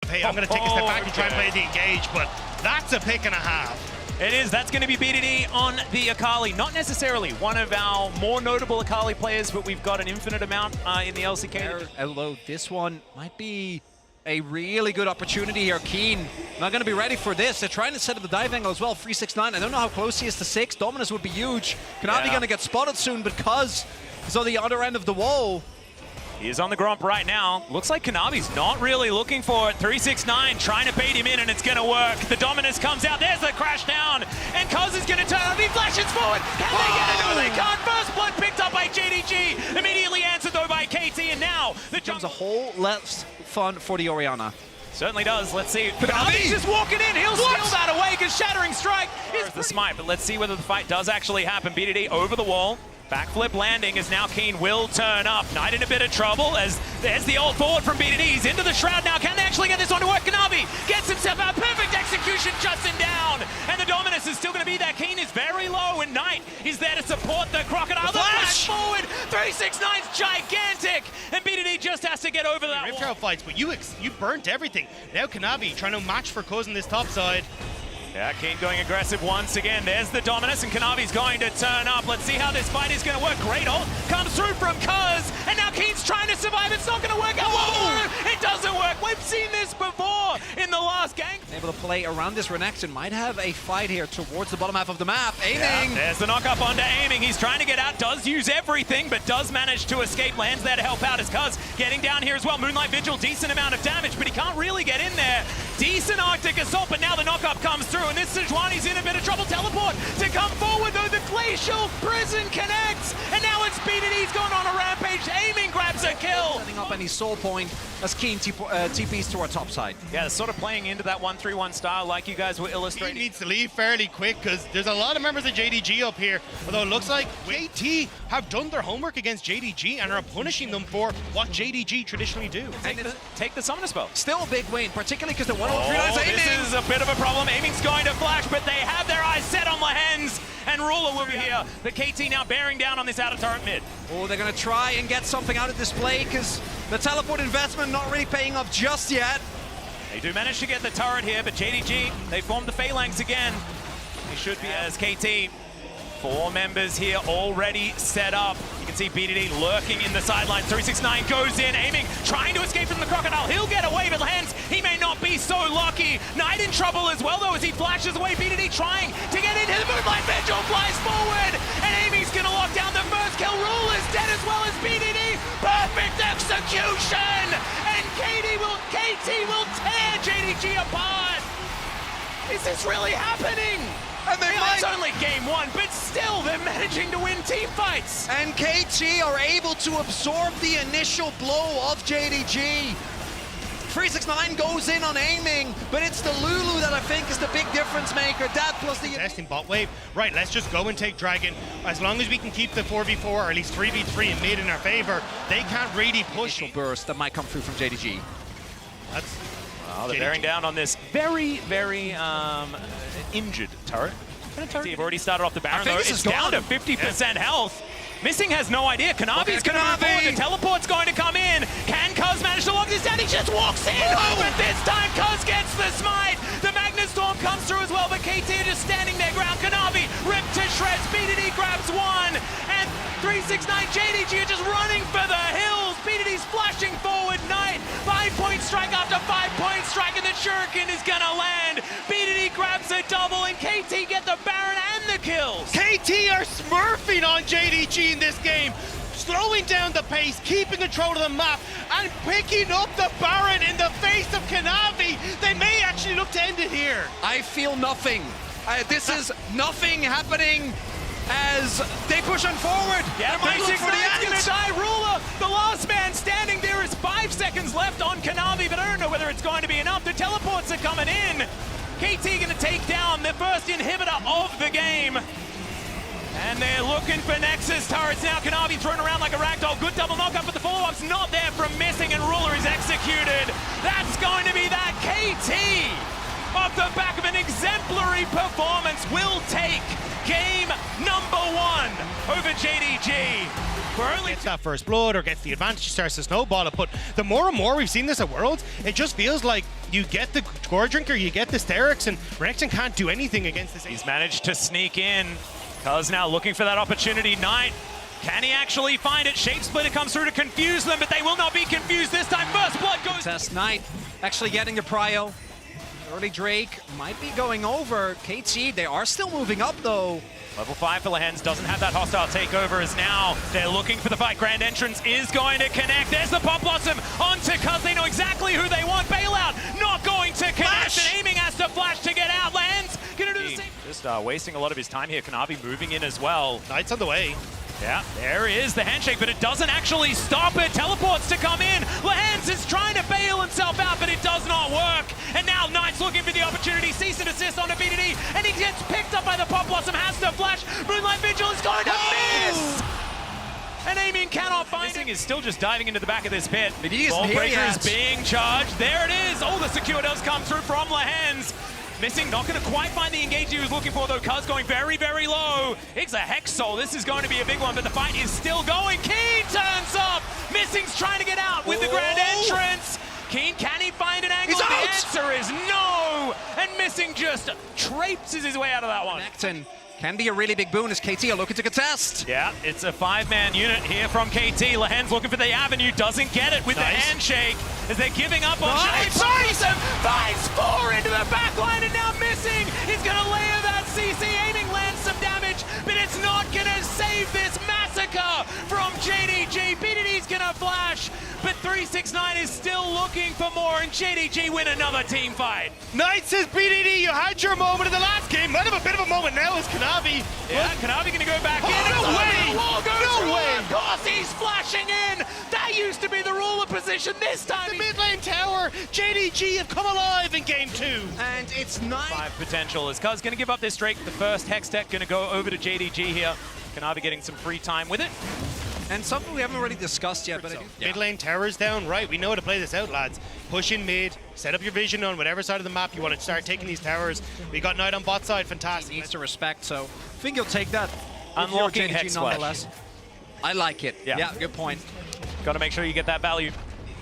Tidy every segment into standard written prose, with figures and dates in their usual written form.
hey, I'm going to take a step back and try and play the engage, but that's a pick and a half. It is. That's going to be BDD on the Akali. Not necessarily one of our more notable Akali players, but we've got an infinite amount in the LCK. Although this one might be a really good opportunity here. Keen not going to be ready for this. They're trying to set up the dive angle as well. 369. I don't know how close he is to 6. Dominus would be huge. Kanavi going to get spotted soon because he's on the other end of the wall. He is on the Gromp right now. Looks like Kanavi's not really looking for it. 369 trying to bait him in, and it's going to work. The Dominus comes out. There's the crash down. And Cuz is going to turn on. He flashes forward. Can they get it? No, they can't. First blood picked up by JDG. Immediately answered, though, by KT. And now the becomes a whole less fun for the Orianna. Certainly does. Let's see. Kanavi's just walking in. He'll steal that away because Shattering Strike is the smite. But let's see whether the fight does actually happen. BDD over the wall. Backflip landing as now Keen will turn up. Knight in a bit of trouble as there's the ult forward from BDD. He's into the shroud now. Can they actually get this one to work? Kanavi gets himself out. Perfect execution, shuts him down. And the Dominus is still going to be there. Keen is very low, and Knight is there to support the Crocodile. The flash forward. 369's gigantic. And BDD just has to get over that Rift Trail fights, but you burnt everything. Now Kanavi trying to match for Cuz on this top side. Yeah, Keen going aggressive once again. There's the Dominus, and Kanavi's going to turn up. Let's see how this fight is going to work. Great ult comes through from Cuz, and now Keen's trying to survive. It's not going to work out. Whoa! It doesn't work. We've seen this before in the last game. Able to play around this. Renekton might have a fight here towards the bottom half of the map. Aiming. Yeah, there's the knock-up onto aiming. He's trying to get out. Does use everything, but does manage to escape. Lands there to help out as Cuz getting down here as well. Moonlight Vigil, decent amount of damage, but he can't really get in there. Decent Arctic Assault, but now the knock-up comes through, and this Sejuani's in a bit of trouble. Teleport to come forward, though. The Glacial Prison connects, and now it's BDD's gone on a rampage. Aiming grabs a kill. Setting up any soul point as Keen TPs to our top side. Yeah, sort of playing into that 1-3-1 style like you guys were illustrating. He needs to leave fairly quick because there's a lot of members of JDG up here. Although it looks like KT have done their homework against JDG and are punishing them for what JDG traditionally do. Take the Summoner Spell. Still a big win, particularly because the 1-0-3 aiming. This is a bit of a problem. Aiming's going to flash, but they have their eyes set on Lehens, and Ruler will be here. The KT now bearing down on this outer turret mid. Oh, they're going to try and get something out of this play because the teleport investment not really paying off just yet. They do manage to get the turret here, but JDG, they formed the Phalanx again. They should be as KT. 4 members here already set up. You can see BDD lurking in the sidelines. 369 goes in, aiming, trying to escape from the Crocodile. He'll get away, but Lehens, he may not be so lucky. Knight in trouble as well, though, as he flashes away. BDD trying to get into the Moonlight Vigil, flies forward, and Amy's gonna lock down the first kill. Rule is dead as well as BDD. Perfect execution! And KT will tear JDG apart. Is this really happening? And It's only game 1, but still they're managing to win team fights. And KT are able to absorb the initial blow of JDG. 369 goes in on aiming, but it's the Lulu that I think is the big difference maker. That plus the testing bot wave. Right, let's just go and take Dragon. As long as we can keep the 4v4 or at least 3v3 in mid in our favor, they can't really push. Burst that might come through from JDG. That's they're bearing down on this very, very injured turret. They've already started off the Baron, though. It's down to 50% health. Missing has no idea. Kanavi's going to move forward. The teleport's going to come in. Can Cuz manage to lock this down? He just walks in. But this time, Cuz gets the smite. The Magnet Storm comes through as well, but KT are just standing their ground. Kanavi ripped to shreds. BDD grabs one. And 369 JDG are just running for the hills. BDD's flashing forward. Knight, 5-point strike after 5-point strike, and the Shuriken is going to land. BDD grabs a double, and KT get the Baron and the kills. KT are smurfing on JDG in this game, slowing down the pace, keeping control of the map, and picking up the Baron in the face of Kanavi. They may actually look to end it here. I feel nothing. This is nothing happening as they push on forward. Yeah, 369's gonna die. Ruler, the last man standing. There is 5 seconds left on Kanavi, but I don't know whether it's going to be enough. The teleports are coming in. KT gonna take down the first inhibitor of the game. And they're looking for Nexus turrets now. Kanavi thrown around like a ragdoll. Good double knockup, but the follow-up's not there from Missing, and Ruler is executed. That's going to be that. KT, off the back of an exemplary performance, will take game number 1 over JDG. Gets that first blood or gets the advantage, starts to snowball it, but the more and more we've seen this at Worlds, it just feels like you get the Gore Drinker, you get the ÇEYREK, and Renekton can't do anything against this. He's managed to sneak in. Cuz now looking for that opportunity. Knight, can he actually find it? Shape Splitter comes through to confuse them, but they will not be confused this time. First blood goes. Test Knight actually getting the prio. Early Drake might be going over. KT, they are still moving up though. Level 5 for Lehens doesn't have that hostile takeover as now they're looking for the fight. Grand Entrance is going to connect. There's the Pop Blossom onto Cuz. They know exactly who they want. Bailout not going to connect. And Aiming has to flash to get out. Lehens gonna do the same. Just wasting a lot of his time here. Kanavi moving in as well. Knight's on the way. Yeah, there is the handshake, but it doesn't actually stop it. Teleports to come in. Lehens is trying to bail himself out, but it does not work. And now Knight's looking for the opportunity. Cease and desist onto BDD, and he gets picked up by the Pop Blossom. Has to flash. Moonlight Vigil is going to miss. And Aiming cannot find it. Is still just diving into the back of this pit. Ballbreaker is being charged. There it is. Oh, the secure does come through from Lehens. Missing, not going to quite find the engage he was looking for though. Cuz going very, very low. It's a Hex Soul. This is going to be a big one, but the fight is still going. Keen turns up. Missing's trying to get out with the Grand Entrance. Keen, can he find an angle? The answer is no. And Missing just traipses his way out of that one. Renekton can be a really big boon as KT are looking to contest. Yeah, it's a 5-man unit here from KT. Lehens looking for the avenue, doesn't get it with the handshake as they're giving up on Shape. Finds 4 into the back line and now Missing. He's going to layer that CC. Aiming lands some damage, but it's not going to save this massacre from JDG. BDD's going to flash, but 369 is still looking for more, and JDG win another team fight. Knight says, BDD, you had your moment in the last game. Might have a bit of a moment now as Kanavi. Yeah, Kanavi going to go back in. No way! No way! Of course he's flashing in. That used to be the ruler position. This time the mid lane tower. JDG have come alive in game 2. And it's 9. Potential is Cuz going to give up this Drake. The first Hex Tech going to go over to JDG here. Kanavi getting some free time with it. And something we haven't already discussed yet, but mid lane towers down, right? We know how to play this out, lads. Push in mid, set up your vision on whatever side of the map you want to start taking these towers. We got Knight on bot side, fantastic. He needs to respect, so I think he'll take that. Unlocking Hex nonetheless. I like it. Yeah, good point. Got to make sure you get that value.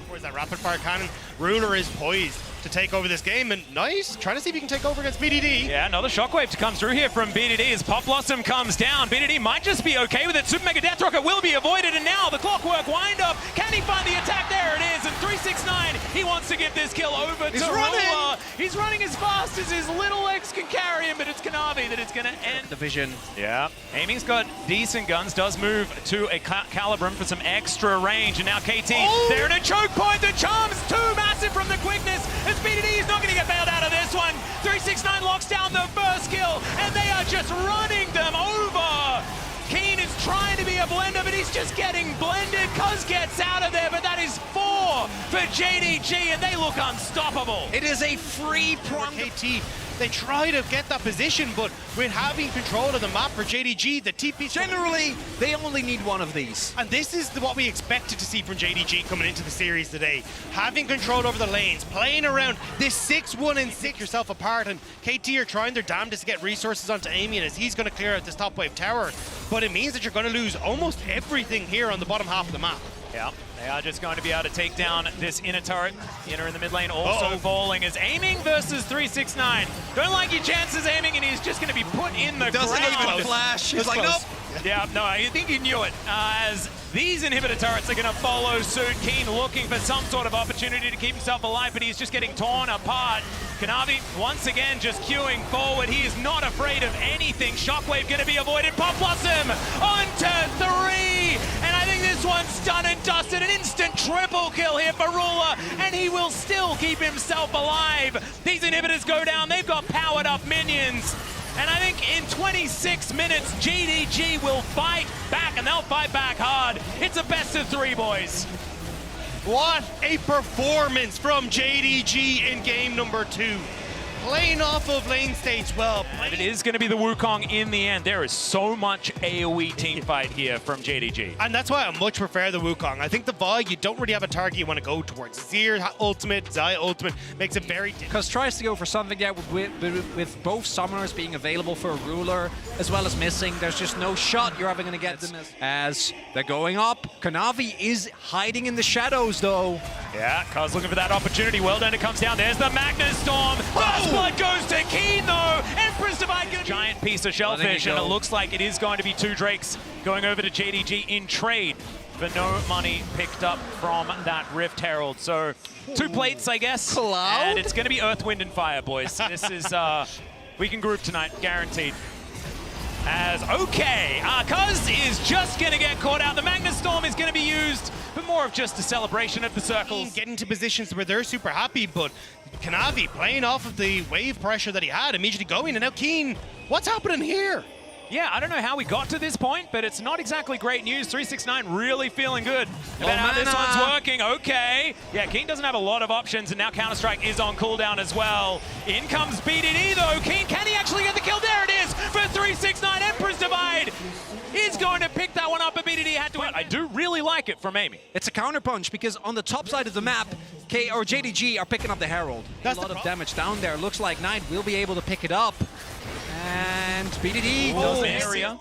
Where's that rapid fire cannon? Ruler is poised to take over this game, and nice. Trying to see if he can take over against BDD. Yeah, another shockwave to come through here from BDD as Pop Blossom comes down. BDD might just be okay with it. Super Mega Death Rocket will be avoided, and now the Clockwork wind up. Can he find the attack? There it is, and 369, he wants to get this kill over to Ruler. He's running as fast as his little legs can carry him, but it's Kanavi that it's going to end. The vision. Yeah, Aiming's got decent guns, does move to a Calibrum for some extra range, and now KT, they're in a choke point. The charm's too massive from the quickness, as BDD is not going to get bailed out of this one. 369 locks down the first kill, and they are just running them over. Keen is trying to be a blender, but he's just getting blended. Cuz gets out of there, but that is 4 for JDG, and they look unstoppable. It is a free prong. KT, they try to get that position, but with having control of the map for JDG, the TP... Generally, they only need one of these. And this is what we expected to see from JDG coming into the series today. Having control over the lanes, playing around this 6-1 and 6 yourself apart, and KT are trying their damnedest to get resources onto Amy, and as he's going to clear out this top wave tower. But it means that you're going to lose almost everything here on the bottom half of the map. Yeah, they are just going to be able to take down this inner turret. Inner in the mid lane also falling as Aiming versus 369. Don't like your chances, Aiming, and he's just going to be put in the Doesn't ground. even flash. He's like, nope. Yeah, no, I think he knew it. As these inhibitor turrets are going to follow suit. Keen looking for some sort of opportunity to keep himself alive, but he's just getting torn apart. Kanavi, once again, just queuing forward. He is not afraid of anything. Shockwave going to be avoided. Pop Blossom onto 3. And I think this one's done and dusted. An instant triple kill here for Ruler, and he will still keep himself alive. These inhibitors go down. They've got powered up minions. And I think in 26 minutes, JDG will fight back, and they'll fight back hard. It's a best of 3, boys. What a performance from JDG in game number 2. playing off of lane stage well. And it is going to be the Wukong in the end. There is so much AoE team fight here from JDG. And that's why I much prefer the Wukong. I think the Vi, you don't really have a target you want to go towards. Zir ultimate, Zai ultimate makes it very difficult. Because tries to go for something there with both summoners being available for a ruler as well as missing. There's just no shot you're ever going to get them as they're going up. Kanavi is hiding in the shadows though. Yeah, Cuz looking for that opportunity. Well done, it comes down. There's the Magnus Storm. First blood goes to Keen though. Empress Divide, giant piece of shellfish, and it looks like it is going to be 2 Drakes going over to JDG in trade. But no money picked up from that Rift Herald. So 2 plates, I guess. Cloud? And it's going to be Earth, Wind, and Fire, boys. This is, we can group tonight, guaranteed. As, okay, Cuz is just going to get caught out. The Magnus Storm is going to be used, but more of just a celebration of the circles. Getting to positions where they're super happy, but Kanavi playing off of the wave pressure that he had, immediately going, and now Keen, what's happening here? Yeah, I don't know how we got to this point, but it's not exactly great news. 369 really feeling good about how this one's working. Okay. Yeah, Keen doesn't have a lot of options, and now Counter-Strike is on cooldown as well. In comes BDD, though. Keen, can he actually get the kill? There it is for 369. Empress Divide is going to pick that one up, but BDD had to win. I do really like it from Amy. It's a counterpunch because on the top side of the map, JDG are picking up the Herald. That's a lot of damage down there. Looks like Knight will be able to pick it up. And BDD goes the area.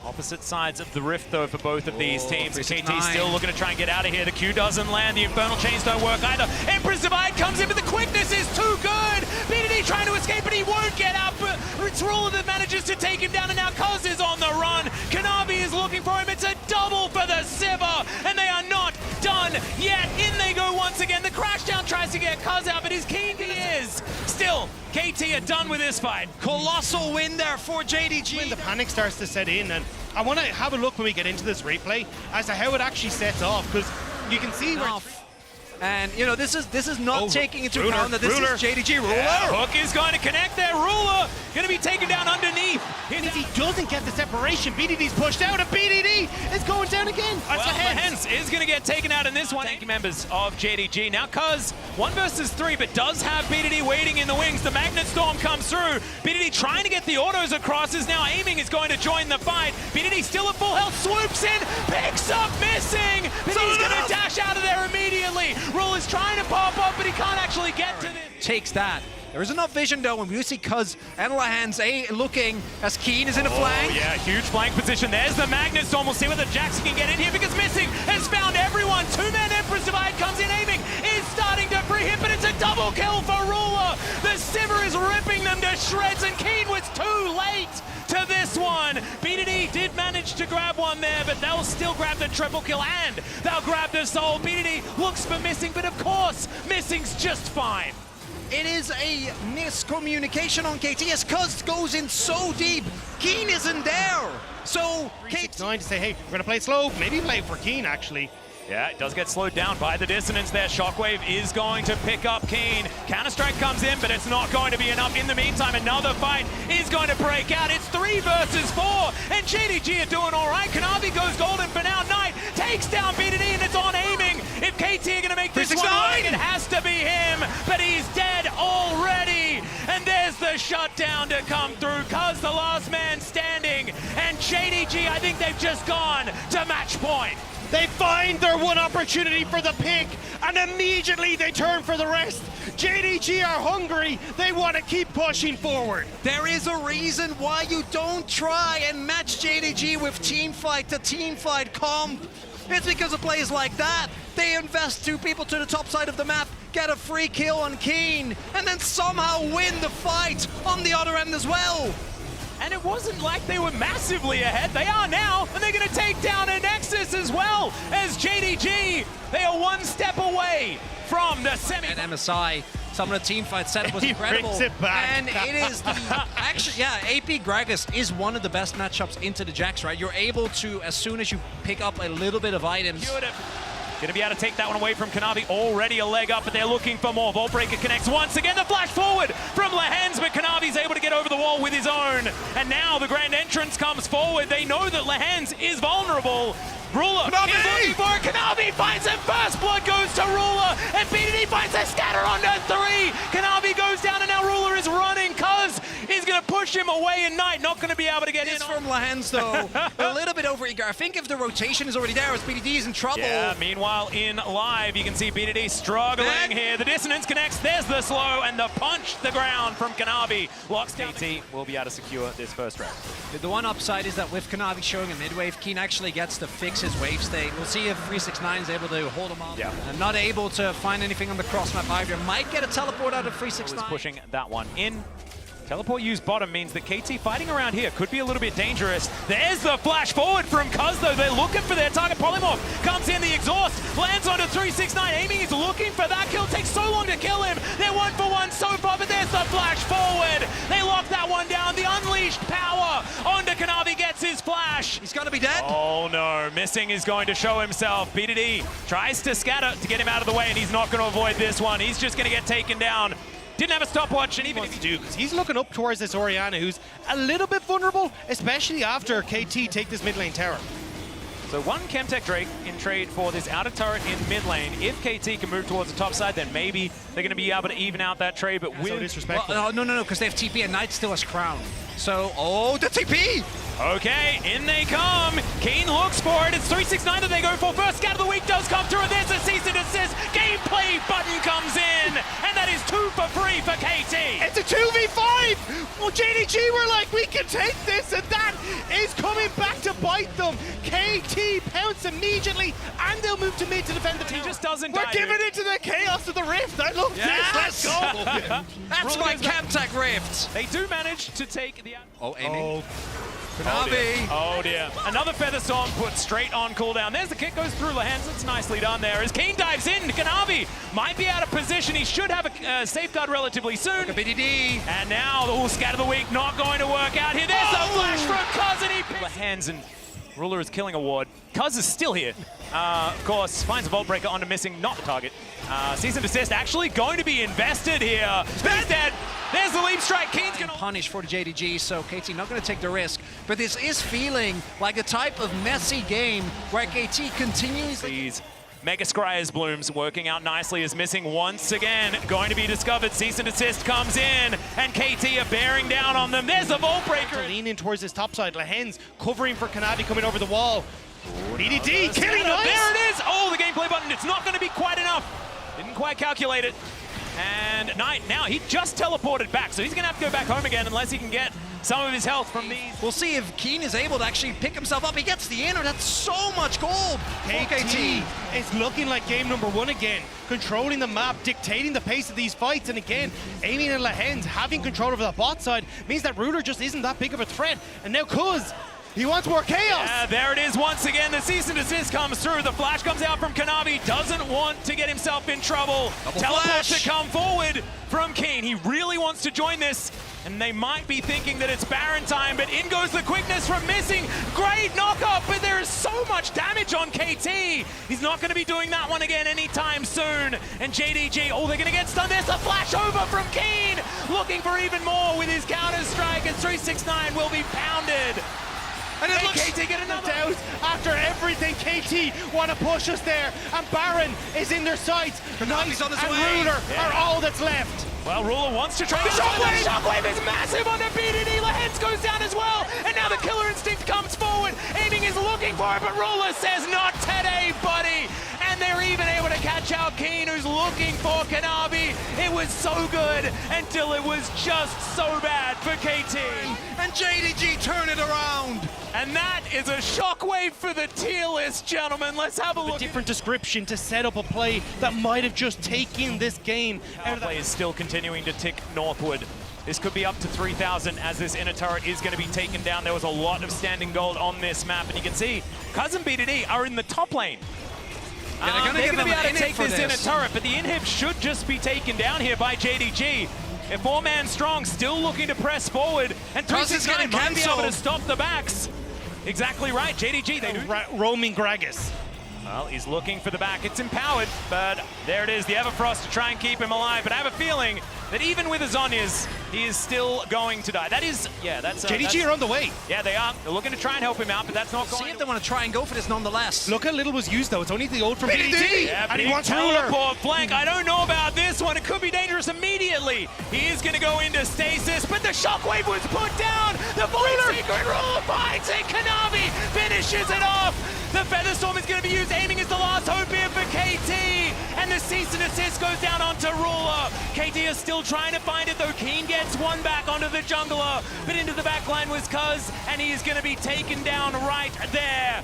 Opposite sides of the rift, though, for both of these teams. KT still looking to try and get out of here. The Q doesn't land. The Infernal Chains don't work either. Empress Divide comes in, but the quickness is too good. BDD trying to escape, but he won't get out. But it's Ruler that manages to take him down, and now Cuz is on the run. Kanavi is looking for him. It's a double for the Sivir, and they are not done yet. In they go once again. The Crashdown tries to get Cuz out, but his Keen he is. Still, KT are done with this fight. Colossal win there for JDG. When the panic starts to set in, and I want to have a look when we get into this replay as to how it actually sets off, because you can see where... And, you know, this is not taking into account that this is JDG. Ruler! Yeah, Hook is going to connect there. Ruler going to be taken down underneath. He doesn't get the separation. BDD's pushed out, and BDD is going down again. Well, Lehens is going to get taken out in this one. Thank you, members of JDG. Now, Cuz, 1 versus 3, but does have BDD waiting in the wings. The Magnet Storm comes through. BDD trying to get the autos across, is now aiming, is going to join the fight. BDD still at full health, swoops in, picks up, missing. But he's going to dash out of there immediately. Rule is trying to pop up, but he can't actually get to this. Takes that. There is enough vision though when we see Cuz and Lehens looking as Keen is in a flank. Yeah, huge flank position. There's the Magnus Storm. We'll see whether Jackson can get in here because Missing has found everyone. 2-man Empress Divide comes in aiming, is starting to free hit, but it's a double kill for Ruler. The Sivir is ripping them to shreds, and Keen was too late to this one. BDD did manage to grab one there, but they'll still grab the triple kill, and they'll grab the soul. BDD looks for Missing, but of course, Missing's just fine. It is a miscommunication on KT as Cuz goes in so deep. Keen isn't there. So KT 9 to say, hey, we're gonna play it slow. Maybe play for Keen actually. Yeah, it does get slowed down by the dissonance there. Shockwave is going to pick up Keen. Counter-Strike comes in, but it's not going to be enough. In the meantime, another fight is going to break out. It's 3 versus 4, and JDG are doing all right. Kanavi goes golden for now. Knight takes down BDD, and it's on aiming. If KT are going to make this one work, it has to be him, but he's dead already. And there's the shutdown to come through. Cuz the last man standing, and JDG, I think they've just gone to match point. They find their one opportunity for the pick, and immediately they turn for the rest. JDG are hungry. They want to keep pushing forward. There is a reason why you don't try and match JDG with teamfight to teamfight comp. It's because of plays like that. They invest 2 people to the top side of the map, get a free kill on Keen, and then somehow win the fight on the other end as well. And it wasn't like they were massively ahead. They are now, and they're going to take down a Nexus as well as JDG. They are 1 step away from the semi. And MSI, some of the team fight setup was incredible. Brings it back. And it is the, actually, yeah, AP Gragas is one of the best matchups into the Jax, right? You're able to, as soon as you pick up a little bit of items. Gonna be able to take that one away from Kanavi. Already a leg up, but they're looking for more. Vaultbreaker connects once again. The flash forward from Lehens, but Kanavi's able to get over the wall with his own. And now the grand entrance comes forward. They know that Lehens is vulnerable. Ruler is looking for it. Kanavi finds it. First blood goes to Ruler, and BDD finds a scatter onto 3. Kanavi goes down, and now Ruler is running. push him away, and Knight not going to be able to get in. It's from Lahens, though. A little bit over eager. I think if the rotation is already there, BDD is in trouble. Yeah, meanwhile, in live, you can see BDD struggling here. The dissonance connects. There's the slow, and the punch the ground from Kanavi. Locks KT will be able to secure this first round. The one upside is that with Kanavi showing a mid-wave, Keen actually gets to fix his wave state. We'll see if 369 is able to hold him up. Yeah. And not able to find anything on the cross map either. Might get a teleport out of 369. Pushing that one in. Teleport used bottom means that KT fighting around here could be a little bit dangerous. There's the flash forward from Cuz, though. They're looking for their target. Polymorph comes in, the exhaust lands onto 369. Aiming is looking for that kill. Takes so long to kill him. They're 1-for-1 so far, but there's the flash forward. They lock that one down. The unleashed power onto Kanavi gets his flash. He's got to be dead. Oh no, Missing is going to show himself. BDD tries to scatter to get him out of the way, and he's not going to avoid this one. He's just going to get taken down. Didn't have a stopwatch, and even if he do, because he's looking up towards this Orianna, who's a little bit vulnerable, especially after KT take this mid lane tower. So one Chemtech Drake in trade for this outer turret in mid lane. If KT can move towards the top side, then maybe they're going to be able to even out that trade, but so disrespectful. Well, no, because they have TP and Knight still has Crown. So, oh, the TP! Okay, in they come. Keen looks for it. It's 369 that they go for first. Scout of the week does come through, and there's a cease and desist. Gameplay button comes in, and that is 2 for free for KT. It's a 2v5! Well, JDG were like, we can take this, and that is coming back to bite them. KT pounce immediately, and they'll move to mid to defend the tower. He just doesn't We're die, giving dude. it to the chaos of the rift. I love this. Let's go. That's my Chemtech Rift. They do manage to take the... Oh, aiming. Kanavi. Oh dear. Another Feather Storm put straight on cooldown. There's the kick, goes through Lahens. It's nicely done there. As Keen dives in, Kanavi might be out of position. He should have a safeguard relatively soon. BDD. And now the Scat of the Week not going to work out here. There's the flash from Cuz, and he picks Lahens, and Ruler is killing a ward. Cuz is still here. Of course, finds a Vault Breaker onto Missing, not the target. Cease and desist actually going to be invested here. He's dead. There's the leap strike. Keen's gonna punish for the JDG, so KT not going to take the risk. But this is feeling like a type of messy game where KT continues. These Mega Scryer's Blooms working out nicely as Missing once again going to be discovered. Cease and desist comes in, and KT are bearing down on them. There's the Vault Breaker. Lean in towards this top side. Lahens covering for Kanavi coming over the wall. BDD killing nice. There it is. Oh, the gameplay button. It's not going to be quite enough. Didn't quite calculate it. And Knight, now he just teleported back, so he's going to have to go back home again unless he can get some of his health from these. We'll see if Keen is able to actually pick himself up. He gets the inner. That's so much gold. KT is looking like game number 1 again. Controlling the map, dictating the pace of these fights, and again, aiming at Lahens, having control over the bot side, means that Ruler just isn't that big of a threat. And now Cuz, he wants more chaos. Yeah, there it is once again. The cease and desist comes through. The flash comes out from Kanavi. Doesn't want to get himself in trouble. Teleport to come forward from Keen. He really wants to join this. And they might be thinking that it's Baron time, but in goes the quickness from Missing. Great knockup, but there is so much damage on KT. He's not going to be doing that one again anytime soon. And JDG, oh, they're going to get stunned. There's a flash over from Keen. Looking for even more with his counter strike, and 369 will be pounded. And it looks KT get another out after everything. KT want to push us there, and Baron is in their sights. Knight on his and way. Ruler are all that's left. Well, Ruler wants to try. The shockwave! The shockwave is massive on the BDD. Lahens goes down as well, and now the Killer Instinct comes forward. Aiming is looking for it, but Ruler says, "Not today, buddy." And they're even able to catch out Keen, who's looking for Kanavi. It was so good until it was just so bad for KT. And JDG turn it around. And that is a shockwave for the tier list, gentlemen. Let's have a look. A different description to set up a play that might have just taken this game out of Play is still continuing to tick northward. This could be up to 3,000 as this inner turret is going to be taken down. There was a lot of standing gold on this map, and you can see Cuz and BDD are in the top lane. Yeah, they're going to be able to take for this inner turret, but the inhib should just be taken down here by JDG. If 4-man strong, still looking to press forward, and 369 might be able to stop the backs. Exactly right, JDG, they do. roaming Gragas. Well, he's looking for the back. It's empowered, but There it is, the Everfrost to try and keep him alive, but I have a feeling that even with his Zhonya's, he is still going to die. That is, yeah, that's... JDG are on the way. Yeah, they are. They're looking to try and help him out, but that's not See going if they want to try and go for this nonetheless. Look how little was used, though. It's only the ult from BDD. Yeah, and he big wants Ruler. teleport flank. I don't know about this one. It could be dangerous immediately. He is going to go into stasis, but the shockwave was put down. The Void Secret Ruler finds it. Kanavi finishes it off. The Featherstorm is going to be used. Aiming is the last hope here for KT. And the cease and assist goes down onto Ruler. KT is still trying to find it, though. Keen gets one back onto the jungler, but into the back line was Cuz, and he is going to be taken down right there.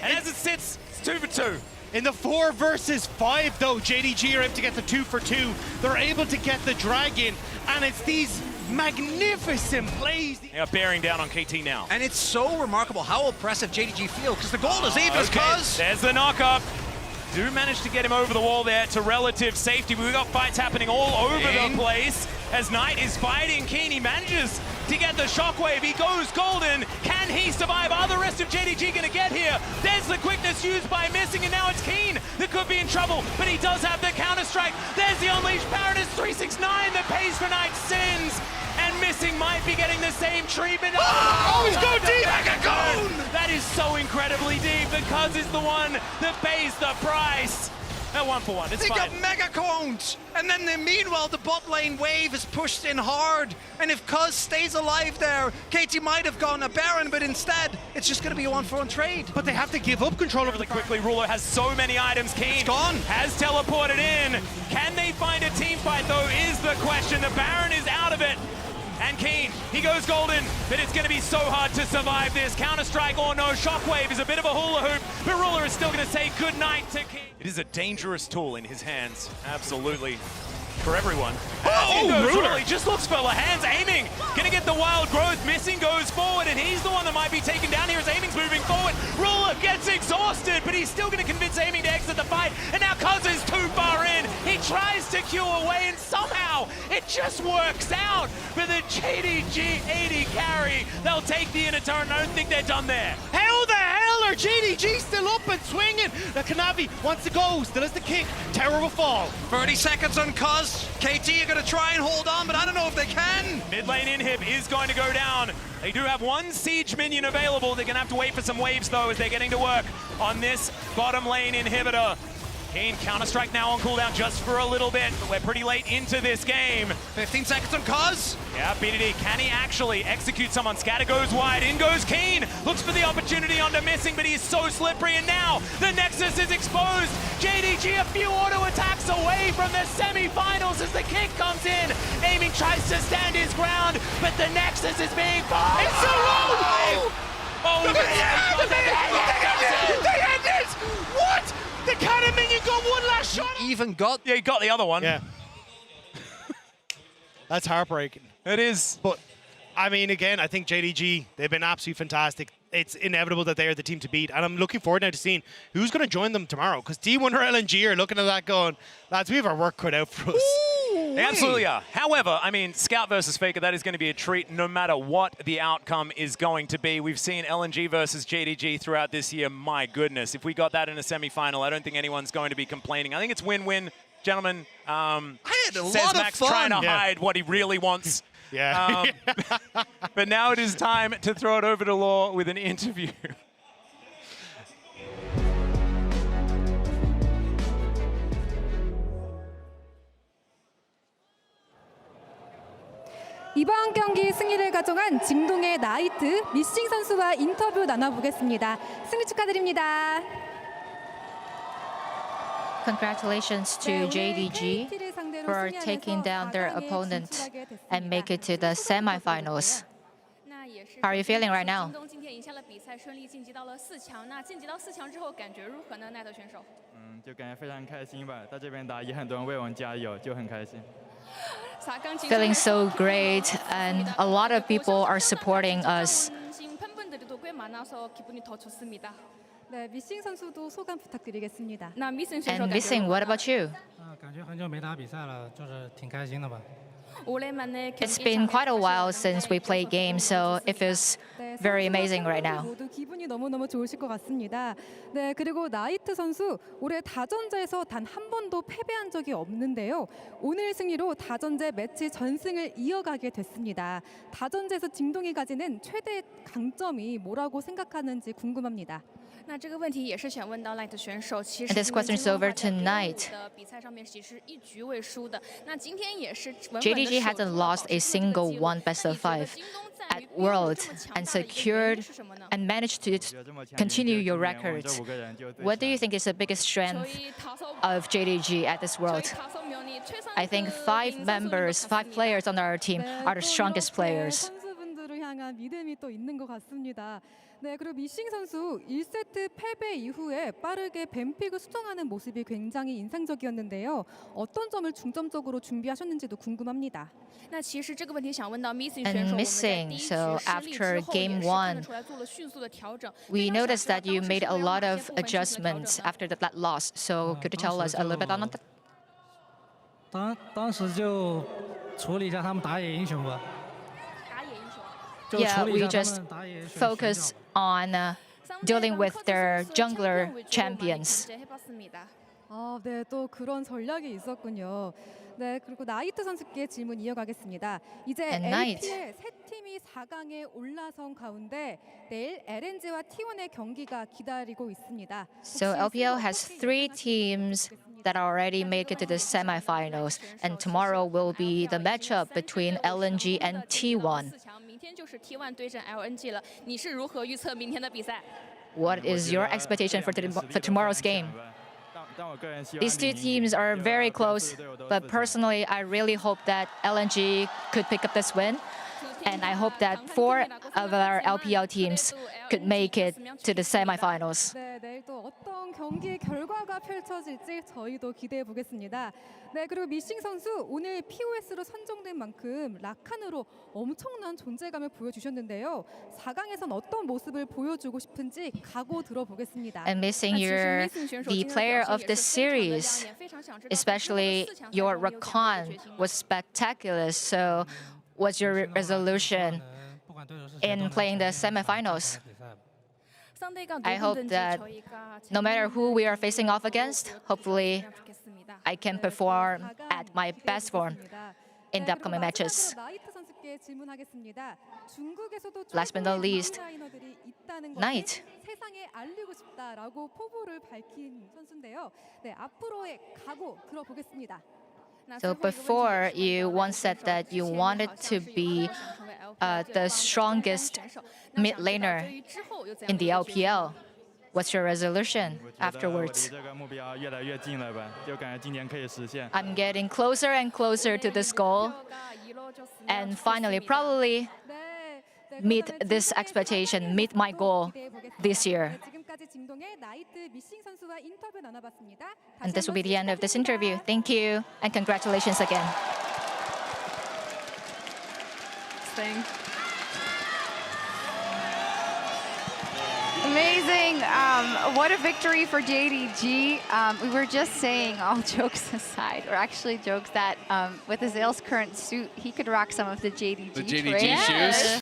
And as it sits, it's 2 for 2. In the 4 versus 5, though, JDG are able to get the 2 for 2. They're able to get the dragon, and it's these magnificent plays. They are bearing down on KT now. And it's so remarkable how oppressive JDG feel, because the goal is even as Cuz. There's the knock-up. Do manage to get him over the wall there to relative safety. We've got fights happening all over the place. As Knight is fighting Keen, he manages to get the shockwave. He goes golden. Can he survive? Are the rest of JDG going to get here? There's the quickness used by Missing, and now it's Keen that could be in trouble, but he does have the counter-strike. There's the Unleashed Baron. It's 369 that pays for Knight's sins. And Missing might be getting the same treatment. Oh, he's going deep! That is so incredibly deep. The Cuz is the one that pays the price. At 1 for 1, it's They fine. got mega cones, and then meanwhile the bot lane wave is pushed in hard, and if Cuz stays alive there, KT might have gone a Baron, but instead it's just going to be a 1-for-1 trade. But they have to give up control over the Quickly, Ruler has so many items. Keen gone. has teleported in. Can they find a team fight, though, is the question. The Baron is out of it. And Keen, he goes golden, but it's going to be so hard to survive this. Counter-strike or no, Shockwave is a bit of a hula hoop, but Ruler is still going to say goodnight to Keen. It is a dangerous tool in his hands, absolutely, for everyone. Ruler! He just looks for the hands, aiming, going to get the wild growth. Missing goes forward, and he's the one that might be taken down here as Aiming's moving forward. Ruler gets exhausted, but he's still going to convince Aiming to exit the fight, and now Cuz is too far in. He tries to queue away, and somehow it just works out for the JDG 80 carry. They'll take the inner turret, and I don't think they're done there. How the hell are JDG still up and swinging? The Kanavi wants to go, still has the kick. Tower will fall. 30 seconds on Cuz. KT are going to try and hold on, but I don't know if they can. Mid lane inhib is going to go down. They do have 1 siege minion available. They're going to have to wait for some waves, though, as they're getting to work on this bottom lane inhibitor. Keen counter-strike now on cooldown just for a little bit, but we're pretty late into this game. 15 seconds on Cuz. Yeah, BDD, can he actually execute someone? Scatter goes wide, in goes Keen. Looks for the opportunity onto Missing, but he's so slippery, and now the Nexus is exposed. JDG a few auto attacks away from the semi-finals as the kick comes in. Aiming tries to stand his ground, but the Nexus is being fired. It's so low! Oh, They end it! What? The cannon minion got one last shot! Even got... Yeah, he got the other one. Yeah. That's heartbreaking. It is. But, I mean, again, I think JDG, they've been absolutely fantastic. It's inevitable that they are the team to beat. And I'm looking forward now to seeing who's going to join them tomorrow. Because T1 or LNG are looking at that going, lads, we have our work cut out for us. They absolutely are. However, I mean, Scout versus Faker, that is going to be a treat no matter what the outcome is going to be. We've seen LNG versus JDG throughout this year. My goodness, if we got that in a semi-final, I don't think anyone's going to be complaining. I think it's win-win, gentlemen. I had a Says lot of Max fun. trying to hide what he really wants. Yeah. But now it is time to throw it over to Law with an interview. 이번 경기 승리를 가져간 징동의 나이트 미싱 선수와 인터뷰 나눠보겠습니다. 승리 축하드립니다. Congratulations to JDG for taking down their opponent and make it to the semifinals. How are you feeling right now? 今天赢下了比赛，顺利晋级到了4强。那晋级到4强之后，感觉如何呢？奈特选手？就感觉非常开心吧，在这边打也很多人为我们加油，就很开心。 Feeling so great, and a lot of people are supporting us. 네, 미싱 선수도 소감 부탁드리겠습니다. And Missing, what about you? 感觉很久没打比赛了，就是挺开心的吧。 It's been quite a while since we played games, so it feels very amazing right now. 모두 기분이 너무너무 좋으실 것 같습니다. 네, 그리고 나이트 선수 올해 다전제에서 단 한 번도 패배한 적이 없는데요. 오늘 승리로 다전제 매치 전승을 이어가게 됐습니다. 다전제에서 징동이 가지는 최대 강점이 뭐라고 생각하는지 궁금합니다. 那这个问题也是想问到 Light 选手，其实 And this question is over tonight. 的比赛上面其实一局未输的，那今天也是稳稳地 JDG 守住 hasn't 了 lost 保 a 持住这个 single 记录。 one best 那 of 你觉得 5 京东在 at 于拥有 World 这么强 and 大的一个原 secured 因是什么呢？ and managed to continue your record. What do you think is the biggest strength of JDG at this World? I think 5 members, 5 players on our team are the strongest players. 선수분들을 향한 믿음이 또 있는 것 같습니다. 네, 그리고 미싱 선수 1세트 패배 이후에 빠르게 뱀픽을 수정하는 모습이 굉장히 인상적이었는데요. 어떤 점을 중점적으로 준비하셨는지도 궁금합니다. 那其实这个问题想问到 Missing And 选手，我们在 Missing, 第一局 so 失利 after 之后 game 也是看 one, 得出来做了迅速的调整。 We 非常 noticed 想 that 知道 you 当时 made 是 a 会有 lot 哪 of 些部分进行了调整 adjustments 呢？ after that loss. So could you tell us a little bit on that? 当时就处理一下他们打野英雄吧，打野英雄。就 Yeah, 处理一 we 下他 just 们打野选 focus on dealing with their jungler champions. 네, 또 그런 전략이 있었군요. 네, 그리고 나이트 선수께 질문 이어가겠습니다. 이제 And Knight. LPL 세 팀이 4강에 올라선 가운데 내일 LNG와 T1의 경기가 기다리고 있습니다. So LPL has 3 teams that already made it to the semifinals, and tomorrow will be the matchup between LNG and T1. 明天就是 T1 对阵 LNG 了，你是如何预测明天的比赛？ What is your expectation for tomorrow's game? These 2 teams are very close, but personally, I really hope that LNG could pick up this win. And I hope that 4 of our LPL teams could make it to the semifinals. 네, 내일 또 어떤 경기 결과가 펼쳐질지 저희도 기대해 보겠습니다. 네, 그리고 미싱 선수 오늘 POS로 선정된 만큼 라칸으로 엄청난 존재감을 보여주셨는데요. 4강에선 어떤 모습을 보여주고 싶은지 각오 들어보겠습니다. And Missing, you're the player of the series, especially your Rakan was spectacular. So what's your resolution in playing the semifinals? I hope that no matter who we are facing off against, hopefully I can perform at my best form in the upcoming matches. Last but not least, Knight. 세상에 알리고 싶다라고 포부를 밝힌 선수인데요. 네, 앞으로의 각오 들어보겠습니다. So before, you once said that you wanted to be the strongest mid laner in the LPL. What's your resolution afterwards? I'm getting closer and closer to this goal, and finally, probably meet this expectation, meet my goal this year. And this will be the end of this interview. Thank you, and congratulations again. Amazing. What a victory for JDG. We were just saying, all jokes aside, or actually jokes that with Azale's current suit, he could rock some of the JDG shoes.